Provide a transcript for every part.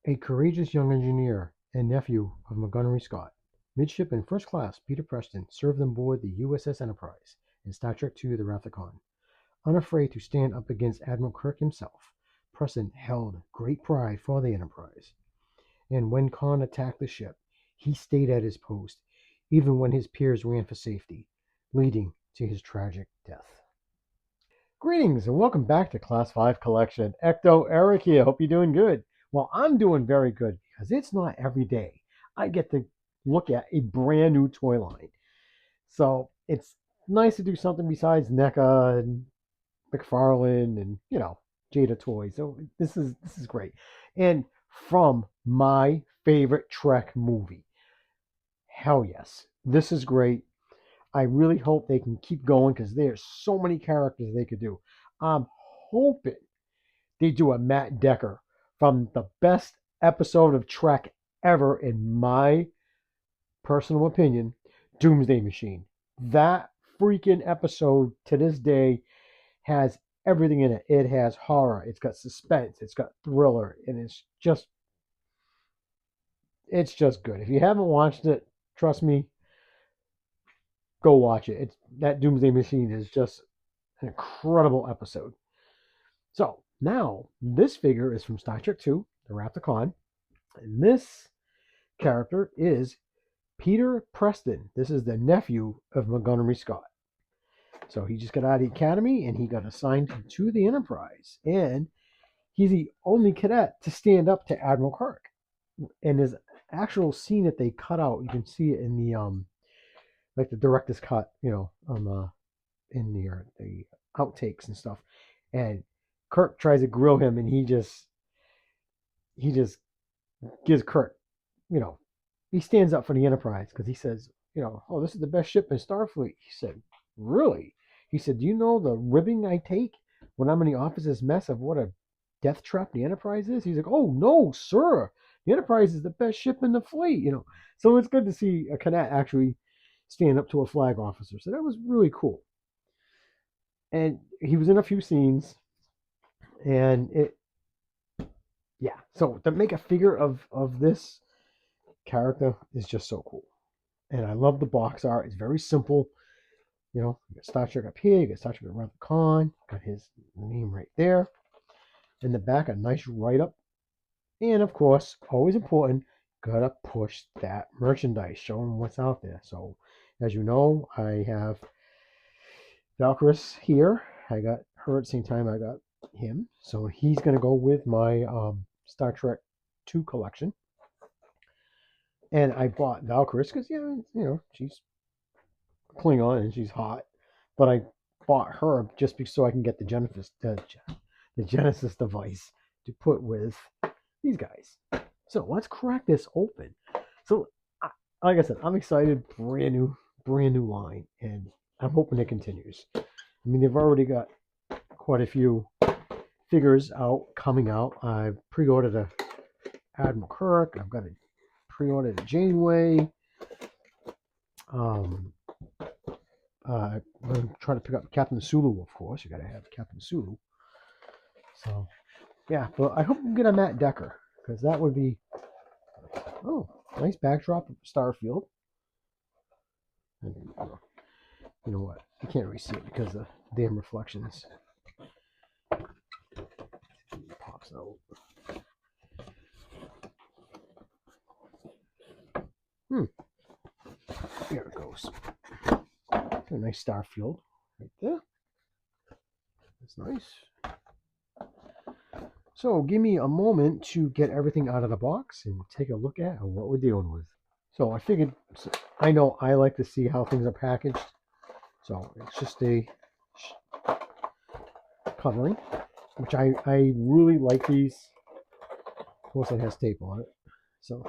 A courageous young engineer and nephew of Montgomery Scott, Midshipman First Class Peter Preston served on board the USS Enterprise in Star Trek II: The Wrath of Khan. Unafraid to stand up against Admiral Kirk himself, Preston held great pride for the Enterprise. And when Khan attacked the ship, he stayed at his post, even when his peers ran for safety, leading to his tragic death. Greetings and welcome back to Class 5 Collection. Ecto Eric here. Hope you're doing good. Well, I'm doing very good because it's not every day I get to look at a brand new toy line. So it's nice to do something besides NECA and McFarlane and, Jada Toys. So this is great. And from my favorite Trek movie. Hell yes. This is great. I really hope they can keep going because there's so many characters they could do. I'm hoping they do a Matt Decker from the best episode of Trek ever, in my personal opinion, Doomsday Machine. That freaking episode to this day has everything in it. It has horror, it's got suspense, it's got thriller, and it's just good. If you haven't watched it, trust me, go watch it. That Doomsday Machine is just an incredible episode. So now this figure is from Star Trek II: The Wrath of Khan, and this character is Peter Preston. This is the nephew of Montgomery Scott. So he just got out of the academy and he got assigned to the Enterprise, and he's the only cadet to stand up to Admiral Kirk. And there's actual scene that they cut out. You can see it in the like the director's cut, in the outtakes and stuff. And Kirk tries to grill him, and he just gives Kirk, he stands up for the Enterprise because he says, oh, this is the best ship in Starfleet. He said, really? He said, do you know the ribbing I take when I'm in the officer's mess of what a death trap the Enterprise is? He's like, oh no, sir, the Enterprise is the best ship in the fleet. So it's good to see a cadet actually stand up to a flag officer. So that was really cool. And he was in a few scenes, and yeah. So to make a figure of this character is just so cool. And I love the box art. It's very simple. You got Star Trek up here, you got Star Trek Wrath of Khan, got his name right there. In the back, a nice write-up. And of course, always important, gotta push that merchandise, show them what's out there. So, as you know, I have Valkyris here. I got her at the same time I got him. So he's gonna go with my Star Trek 2 collection. And I bought Valkyris because, she's Klingon and she's hot. But I bought her just so I can get the Genesis device to put with these guys. So let's crack this open. So, like I said, I'm excited. Brand new line, and I'm hoping it continues. I mean, they've already got quite a few figures coming out. I've pre-ordered a Admiral Kirk. I've got a pre-ordered a Janeway. I'm trying to pick up Captain Sulu, of course. You got to have Captain Sulu. So, yeah, but I hope we can get a Matt Decker, because that would be, nice backdrop of Starfield. And, you know what? You can't really see it because of the damn reflections. It pops out. There it goes. A nice Starfield right there. That's nice. So give me a moment to get everything out of the box and take a look at what we're dealing with. So I figured, I know I like to see how things are packaged. So it's just a covering, which I really like these. Of course, it has tape on it. So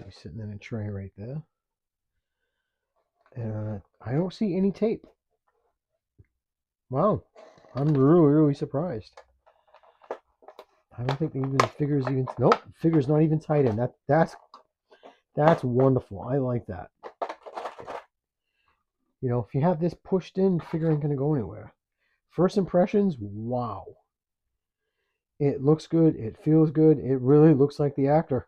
he's sitting in a tray right there. I don't see any tape. Wow, I'm really surprised. I don't think the figure's nope, figure's not even tied in. That's wonderful. I like that. You know, if you have this pushed in, figure ain't gonna go anywhere. First impressions, wow. It looks good. It feels good. It really looks like the actor.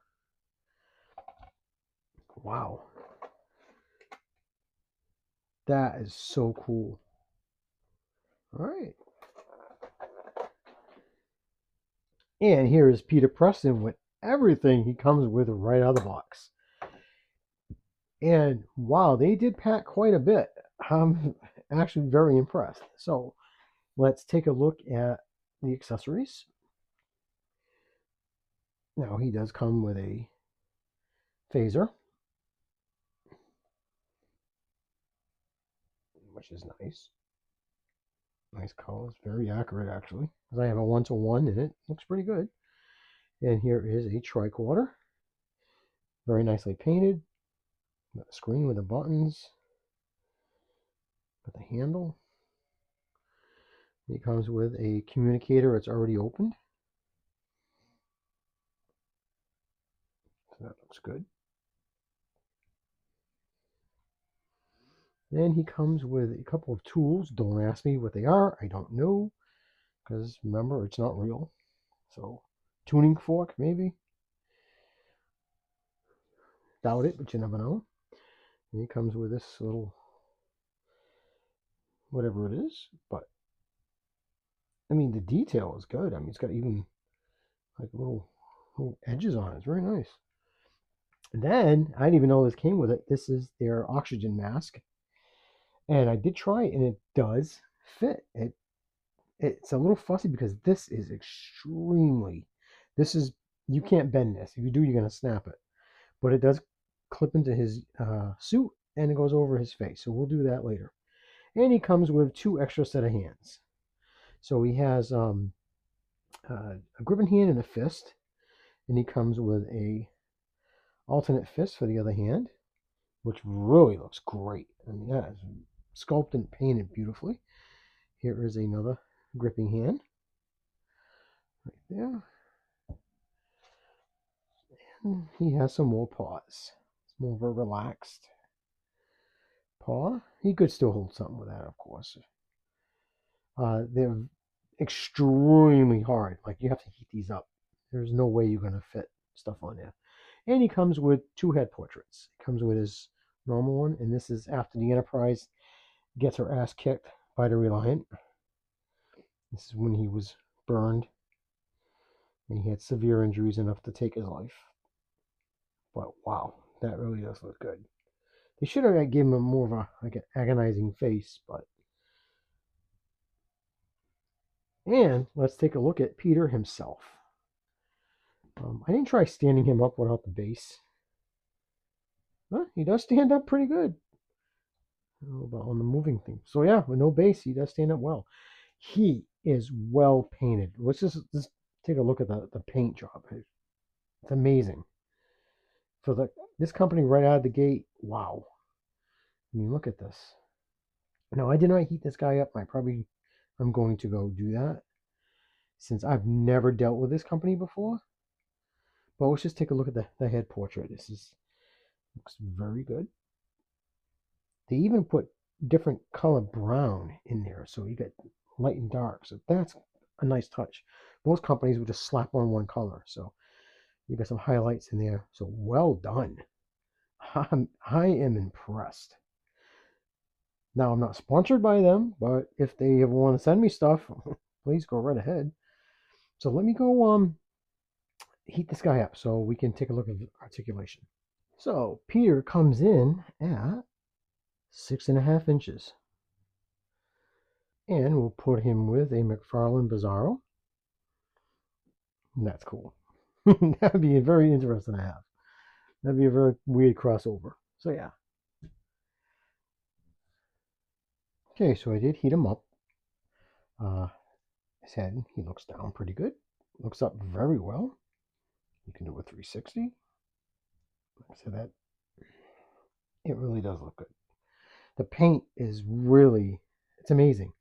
Wow. That is so cool. All right. And here is Peter Preston with everything he comes with right out of the box. And wow, they did pack quite a bit. I'm actually very impressed. So let's take a look at the accessories. Now he does come with a phaser, which is nice. Nice colors, very accurate actually. Because I have a 1-to-1 and it looks pretty good. And here is a tricorder, very nicely painted. Got a screen with the buttons, got the handle. It comes with a communicator. It's already opened, so that looks good. Then he comes with a couple of tools. Don't ask me what they are. I don't know, because remember, it's not real. So, tuning fork, maybe. Doubt it, but you never know. And he comes with this little, whatever it is. But, I mean, the detail is good. I mean, it's got even, like, little edges on it. It's very nice. And then, I didn't even know this came with it. This is their oxygen mask. And I did try it, and it does fit. It's a little fussy because this is extremely, this is, you can't bend this. If you do, you're going to snap it. But it does clip into his suit, and it goes over his face. So we'll do that later. And he comes with 2 extra set of hands. So he has a gripping hand and a fist. And he comes with a alternate fist for the other hand, which really looks great. I mean, that is sculpted and painted beautifully. Here is another gripping hand right there. And he has some more paws. It's more of a relaxed paw. He could still hold something with that, of course. They're extremely hard. Like, you have to heat these up. There's no way you're going to fit stuff on there. And he comes with 2 head portraits. He comes with his normal one, and this is after the Enterprise gets her ass kicked by the Reliant. This is when he was burned, and he had severe injuries enough to take his life. But wow, that really does look good. They should have given him more of a like an agonizing face, but. And let's take a look at Peter himself. I didn't try standing him up without the base. But he does stand up pretty good. I don't know about on the moving thing. So yeah, with no base, he does stand up well. He is well painted. Let's just take a look at the paint job. It's amazing. For this company right out of the gate, wow. I mean, look at this. Now, I did not heat this guy up. I'm going to go do that since I've never dealt with this company before. But let's just take a look at the head portrait. Looks very good. They even put different color brown in there, so you get light and dark. So that's a nice touch. Most companies would just slap on one color, so you got some highlights in there. So well done. I am impressed. Now, I'm not sponsored by them, but if they ever want to send me stuff, please go right ahead. So let me go heat this guy up so we can take a look at the articulation. So Peter comes in at 6.5 inches. And we'll put him with a McFarlane Bizarro. And that's cool. That'd be very interesting to have. That'd be a very weird crossover. So yeah. Okay, so I did heat him up. His head, he looks down pretty good. Looks up very well. You can do a 360. So that, it really does look good. The paint is really, it's amazing.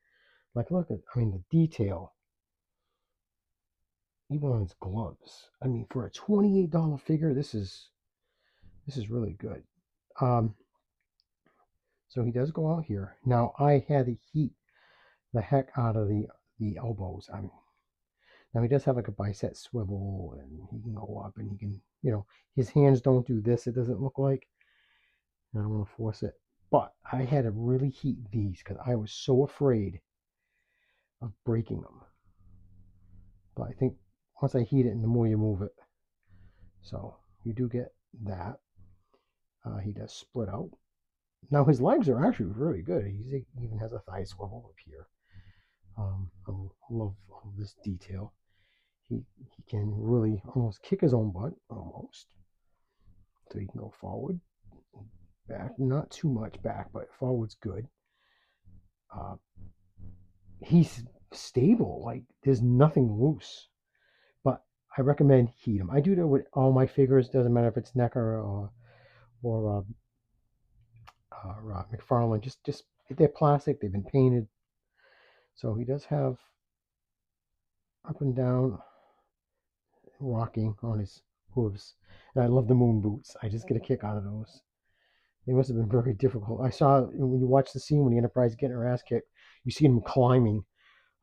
Like, look at, I mean, the detail. Even on his gloves. I mean, for a $28 figure, this is really good. So So he does go out here. Now I had to heat the heck out of the elbows. Now he does have like a bicep swivel, and he can go up, and he can, his hands don't do this. It doesn't look like. I don't want to force it, but I had to really heat these because I was so afraid of breaking them. But I think once I heat it, and the more you move it, so you do get that. He does split out. Now his legs are actually really good. He even has a thigh swivel up here. I love this detail. He can really almost kick his own butt, almost. So he can go forward, back, not too much back, but forward's good. He's stable, like there's nothing loose. But I recommend heat him. I do that with all my figures. Doesn't matter if it's NECA or McFarlane. Just they're plastic. They've been painted. So he does have up and down rocking on his hooves. And I love the moon boots. I just get a kick out of those. They must have been very difficult. I saw when you watch the scene when the Enterprise is getting her ass kicked, you see him climbing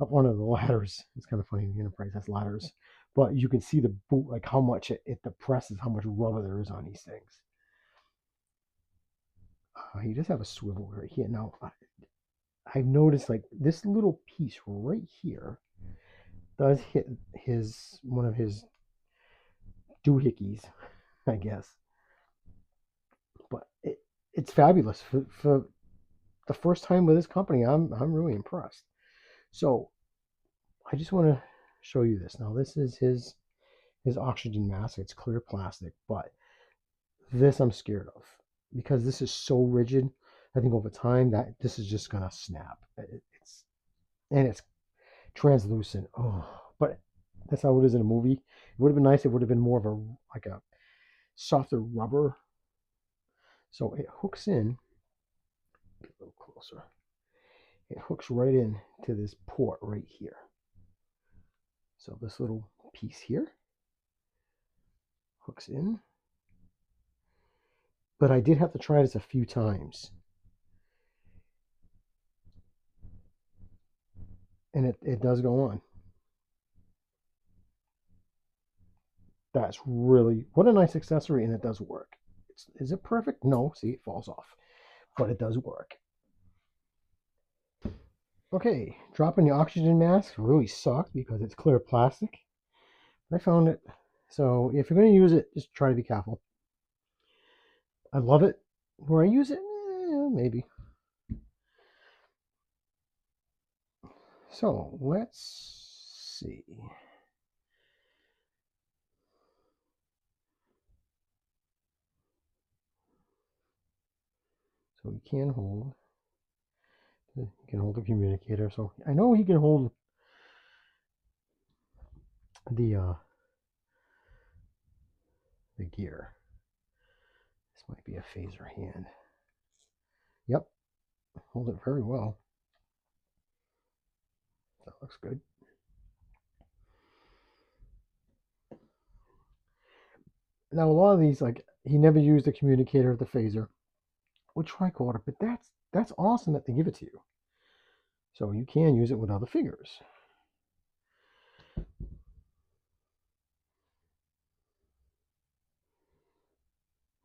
up one of the ladders. It's kind of funny. The Enterprise has ladders. But you can see the boot, like how much it depresses, how much rubber there is on these things. He does have a swivel right here. Now, I've noticed like this little piece right here does hit one of his doohickeys, I guess. But it's fabulous for the first time with this company. I'm really impressed. So I just want to show you this. Now this is his oxygen mask. It's clear plastic, but this I'm scared of because this is so rigid. I think over time that this is just gonna snap. It's translucent. Oh, but that's how it is in a movie. It would have been nice. It would have been more of a softer rubber. So it hooks in. Get a little closer. It hooks right in to this port right here. So this little piece here hooks in. But I did have to try this a few times. And it does go on. That's really, what a nice accessory, and it does work. Is it perfect? No, see, it falls off. But it does work. Okay, dropping the oxygen mask really sucked because it's clear plastic. I found it. So if you're going to use it, just try to be careful. I love it. Where I use it, maybe. So let's see. So he can hold. He can hold the communicator. So I know he can hold the gear. This might be a phaser hand. Yep, hold it very well. That looks good. Now a lot of these, like he never used the communicator, the phaser, or tricorder, but that's awesome that they give it to you. So you can use it with other figures.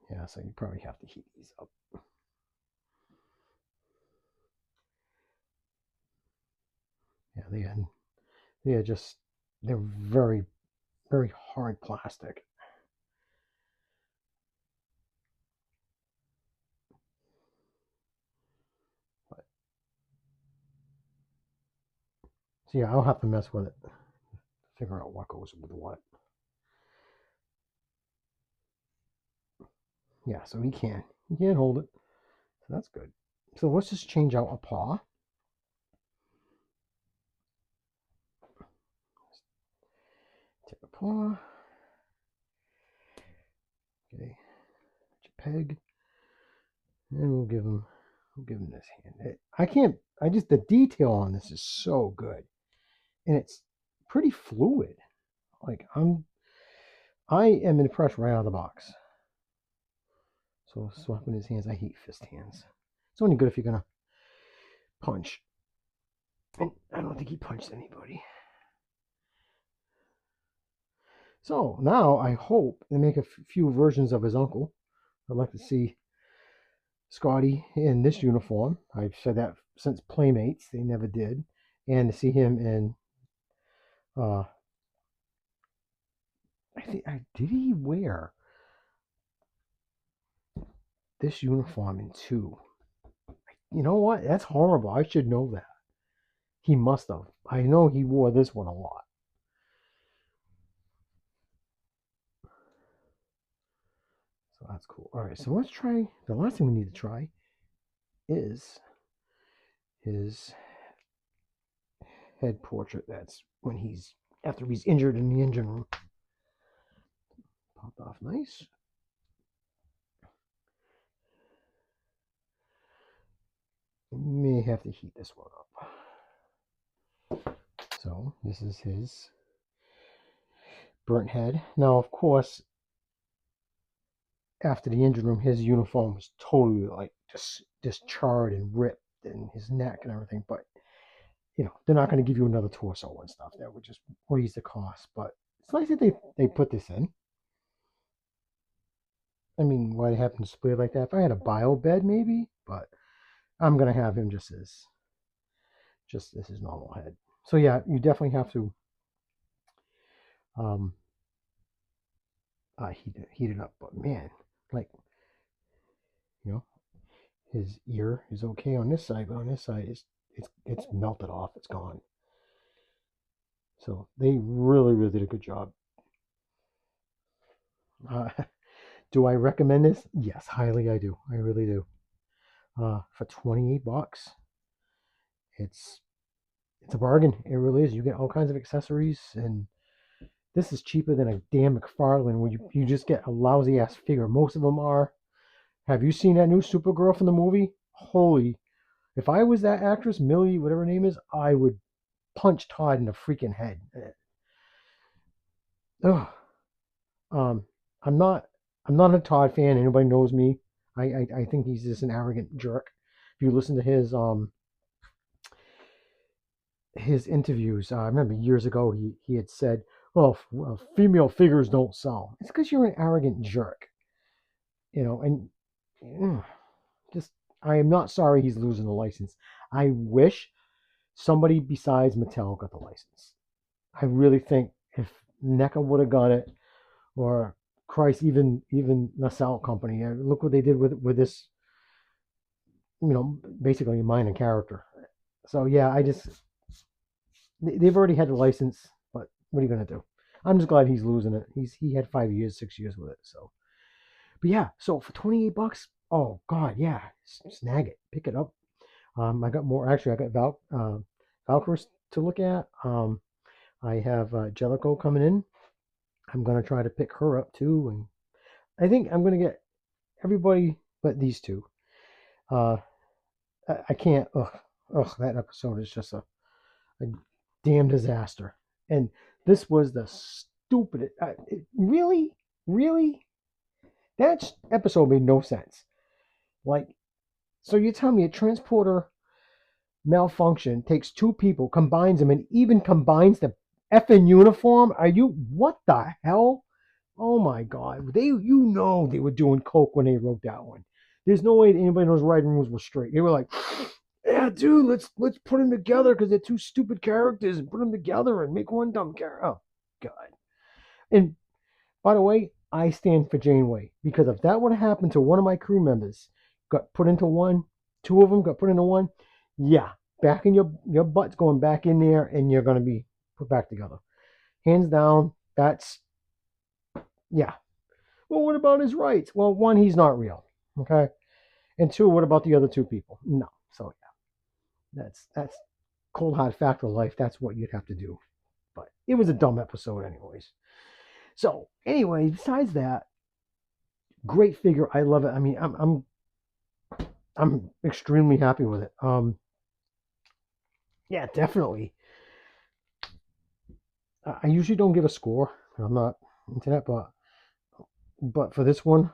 Yeah, so you probably have to heat these up. Yeah, they're very, very hard plastic. But, so yeah, I'll have to mess with it. Figure out what goes with what. Yeah, so he can hold it. So that's good. So let's just change out a paw. Take a paw. Okay, peg, and we'll give him this hand. The detail on this is so good, and it's pretty fluid. Like I am impressed right out of the box. So swapping his hands, I hate fist hands. It's only good if you're gonna punch. And I don't think he punched anybody. So now I hope they make a few versions of his uncle. I'd like to see Scotty in this uniform. I've said that since Playmates. They never did. And to see him in, I think, did he wear this uniform in 2? You know what? That's horrible. I should know that. He must have. I know he wore this one a lot. So that's cool. All right, so let's try. The last thing we need to try is his head portrait. That's when he's after he's injured in the engine room. Popped off nice. May have to heat this one up. So this is his burnt head. Now, of course, after the engine room, his uniform was totally like just charred and ripped, and his neck and everything. But you know, they're not going to give you another torso and stuff. That would just raise the cost. But it's nice that they put this in. I mean, why they have him split like that? If I had a bio bed, maybe, but I'm gonna have him just as his normal head. So yeah, you definitely have to heat it up. But man, like, you know, his ear is okay on this side, but on this side it's melted off. It's gone. So they really did a good job. Do I recommend this? Yes, highly I do. I really do. For $28, it's a bargain. It really is. You get all kinds of accessories, and this is cheaper than a damn McFarlane where you just get a lousy ass figure. Most of them are. Have you seen that new Supergirl from the movie? Holy. If I was that actress, Millie, whatever her name is, I would punch Todd in the freaking head. Ugh. I'm not a Todd fan. Anybody knows me. I think he's just an arrogant jerk. If you listen to his interviews, I remember years ago he had said, "Well, female figures don't sell." It's because you're an arrogant jerk, you know. And just, I am not sorry he's losing the license. I wish somebody besides Mattel got the license. I really think if NECA would have got it, or Christ, even Nacelle company. Look what they did with this, you know, basically a minor character. So yeah, they've already had the license, but what are you gonna do? I'm just glad he's losing it. He had 5 years, 6 years with it. So, but yeah, so for $28, oh god, yeah, snag it, pick it up. I got more. Actually, I got Valkyries to look at. I have Jellicoe coming in. I'm gonna try to pick her up too, and I think I'm gonna get everybody but these two. I can't. Ugh, that episode is just a damn disaster. And this was the stupidest. Really, that episode made no sense. Like, so you tell me a transporter malfunction takes 2 people, combines them, and even combines the effing uniform? Are you, what the hell? Oh my god. They were doing coke when they wrote that one. There's no way anybody in those writing rooms was straight. They were like, yeah, dude, let's put them together because they're 2 stupid characters and put them together and make one dumb character. Oh god. And by the way, I stand for Janeway, because if that would have happened to one of my crew members, got put into one, 2 of them got put into one, yeah, back in your butt's going back in there, and you're going to be put back together. Hands down, that's, yeah. Well, what about his rights? Well, 1, he's not real, okay? And 2, what about the other 2 people? No. So yeah, that's cold hard fact of life. That's what you'd have to do. But it was a dumb episode anyways. So anyway, besides that, great figure. I love it. I mean, I'm extremely happy with it. Yeah, definitely. I usually don't give a score. I'm not into that, but for this one,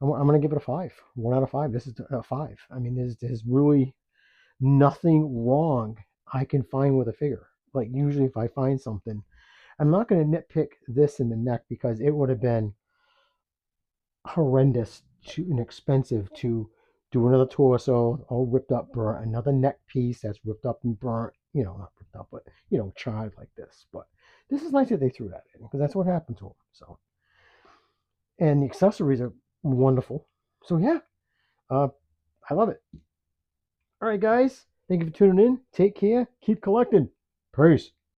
I'm going to give it a 5. 1 out of 5. This is a 5. I mean, there's really nothing wrong I can find with a figure. Like usually if I find something, I'm not going to nitpick this in the neck because it would have been horrendous and expensive to do another torso all ripped up, burnt, another neck piece that's ripped up and burnt, not ripped up, but charred like this. But this is nice that they threw that in because that's what happened to them. So, and the accessories are wonderful. So yeah, uh, I love it. All right, guys, thank you for tuning in. Take care. Keep collecting. Peace.